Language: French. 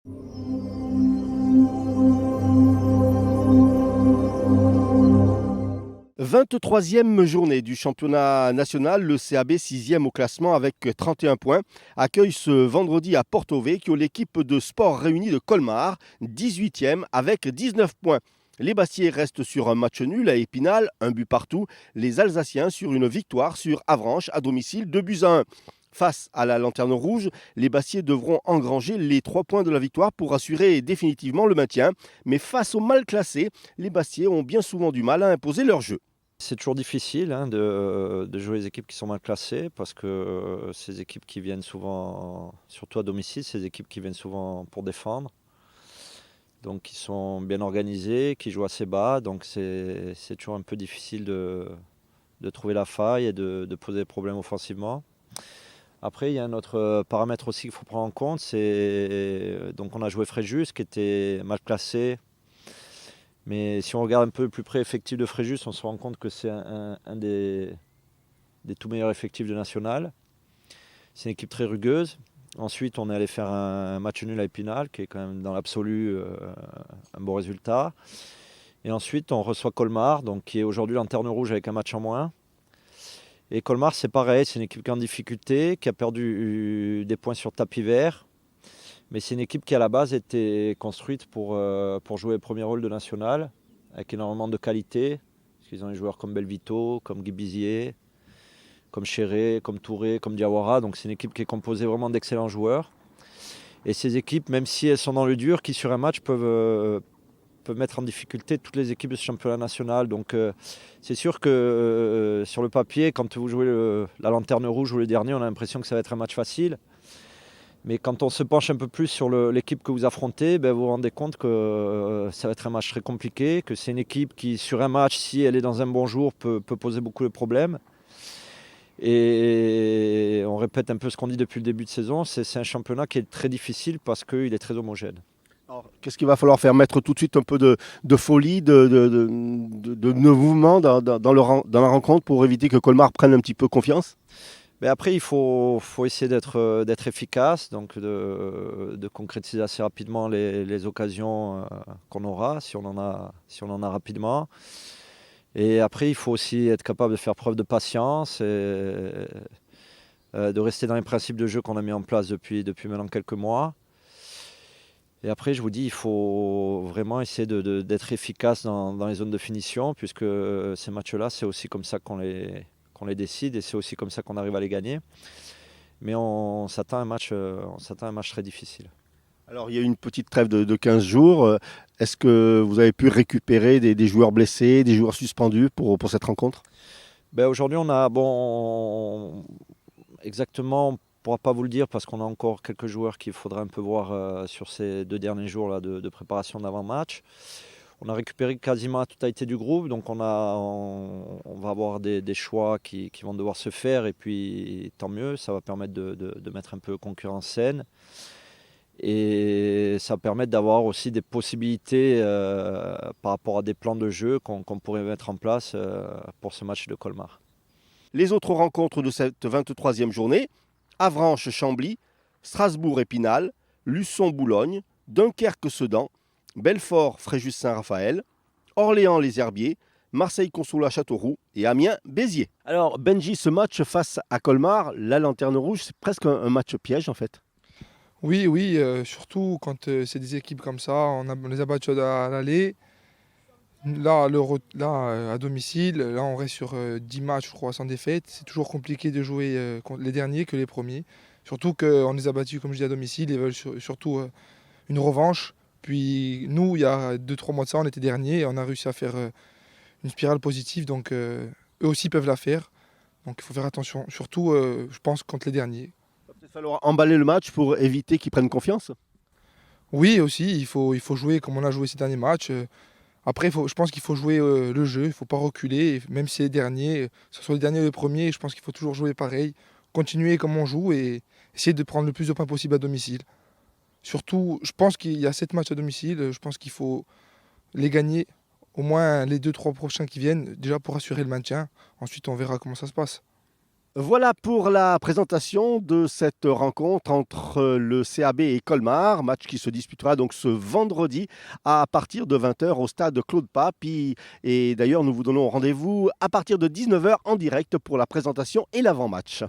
23e journée du championnat national, le CAB 6e au classement avec 31 points accueille ce vendredi à Porto Vecchio l'équipe de sport réunie de Colmar, 18e avec 19 points. Les Bastiais restent sur un match nul à Épinal, un but partout. Les Alsaciens sur une victoire sur Avranches à domicile, 2-1. Face à la Lanterne Rouge, les Bastiais devront engranger les 3 points de la victoire pour assurer définitivement le maintien. Mais face aux mal classés, les Bastiais ont bien souvent du mal à imposer leur jeu. C'est toujours difficile de jouer les équipes qui sont mal classées parce que ces équipes qui viennent souvent, surtout à domicile, ces équipes qui viennent souvent pour défendre. Donc qui sont bien organisées, qui jouent assez bas. Donc c'est toujours un peu difficile de trouver la faille et de poser des problèmes offensivement. Après, il y a un autre paramètre aussi qu'il faut prendre en compte. Donc on a joué Fréjus qui était mal classé. Mais si on regarde un peu plus près l'effectif de Fréjus, on se rend compte que c'est un des tout meilleurs effectifs de National. C'est une équipe très rugueuse. Ensuite, on est allé faire un match nul à Épinal, qui est quand même dans l'absolu un bon résultat. Et ensuite, on reçoit Colmar, donc, qui est aujourd'hui Lanterne Rouge avec un match en moins. Et Colmar, c'est pareil, c'est une équipe qui est en difficulté, qui a perdu des points sur tapis vert. Mais c'est une équipe qui, à la base, était construite pour jouer le premier rôle de National, avec énormément de qualité. Parce qu'ils ont des joueurs comme Belvito, comme Guy Bizier, comme Chéré, comme Touré, comme Diawara. Donc c'est une équipe qui est composée vraiment d'excellents joueurs. Et ces équipes, même si elles sont dans le dur, qui sur un match peuvent mettre en difficulté toutes les équipes de ce championnat national. Donc c'est sûr que sur le papier, quand vous jouez la Lanterne Rouge ou le dernier, on a l'impression que ça va être un match facile. Mais quand on se penche un peu plus sur l'équipe que vous affrontez, vous vous rendez compte que ça va être un match très compliqué, que c'est une équipe qui, sur un match, si elle est dans un bon jour, peut poser beaucoup de problèmes. Et on répète un peu ce qu'on dit depuis le début de saison, c'est un championnat qui est très difficile parce qu'il est très homogène. Alors, qu'est-ce qu'il va falloir faire? Mettre tout de suite un peu de folie, de mouvement dans la rencontre pour éviter que Colmar prenne un petit peu confiance? Mais après, il faut essayer d'être efficace, donc de concrétiser assez rapidement les occasions qu'on aura, si on en a rapidement. Et après, il faut aussi être capable de faire preuve de patience et de rester dans les principes de jeu qu'on a mis en place depuis maintenant quelques mois. Et après, je vous dis, il faut vraiment essayer d'être efficace dans les zones de finition, puisque ces matchs-là, c'est aussi comme ça qu'on les décide et c'est aussi comme ça qu'on arrive à les gagner. Mais on s'attend à un match très difficile. Alors, il y a eu une petite trêve de 15 jours. Est-ce que vous avez pu récupérer des joueurs blessés, des joueurs suspendus pour cette rencontre? Aujourd'hui, exactement, on ne pourra pas vous le dire parce qu'on a encore quelques joueurs qu'il faudra un peu voir sur ces 2 derniers jours là, de préparation d'avant-match. On a récupéré quasiment la totalité du groupe, donc on va avoir des choix qui vont devoir se faire, et puis tant mieux, ça va permettre de mettre un peu concurrence saine. Et ça va permettre d'avoir aussi des possibilités par rapport à des plans de jeu qu'on pourrait mettre en place pour ce match de Colmar. Les autres rencontres de cette 23e journée, Avranches-Chambly, Strasbourg-Épinal, Luçon-Boulogne, Dunkerque-Sedan, Belfort-Fréjus-Saint-Raphaël, Orléans-Les Herbiers, Marseille-Consolat-Châteauroux et Amiens-Béziers. Alors Benji, ce match face à Colmar, la Lanterne Rouge, c'est presque un match piège en fait. Oui, oui, surtout quand c'est des équipes comme ça, on les a battus à l'aller. Là, à domicile, là on reste sur 10 matchs, je crois, sans défaite. C'est toujours compliqué de jouer contre les derniers que les premiers. Surtout qu'on les a battus, comme je dis, à domicile. Ils veulent surtout une revanche. Puis nous, il y a 2-3 mois de ça, on était derniers et on a réussi à faire une spirale positive. Donc eux aussi peuvent la faire. Donc il faut faire attention, surtout, je pense, contre les derniers. Il va peut-être falloir emballer le match pour éviter qu'ils prennent confiance. Oui, aussi, il faut jouer comme on a joué ces derniers matchs. Après, je pense qu'il faut jouer le jeu, il ne faut pas reculer, même si les derniers, que ce soit les derniers ou les premiers, je pense qu'il faut toujours jouer pareil, continuer comme on joue et essayer de prendre le plus de points possible à domicile. Surtout, je pense qu'il y a 7 matchs à domicile, je pense qu'il faut les gagner, au moins les 2-3 prochains qui viennent, déjà pour assurer le maintien. Ensuite, on verra comment ça se passe. Voilà pour la présentation de cette rencontre entre le CAB et Colmar, match qui se disputera donc ce vendredi à partir de 20h au stade Claude Pape. Et d'ailleurs, nous vous donnons rendez-vous à partir de 19h en direct pour la présentation et l'avant-match.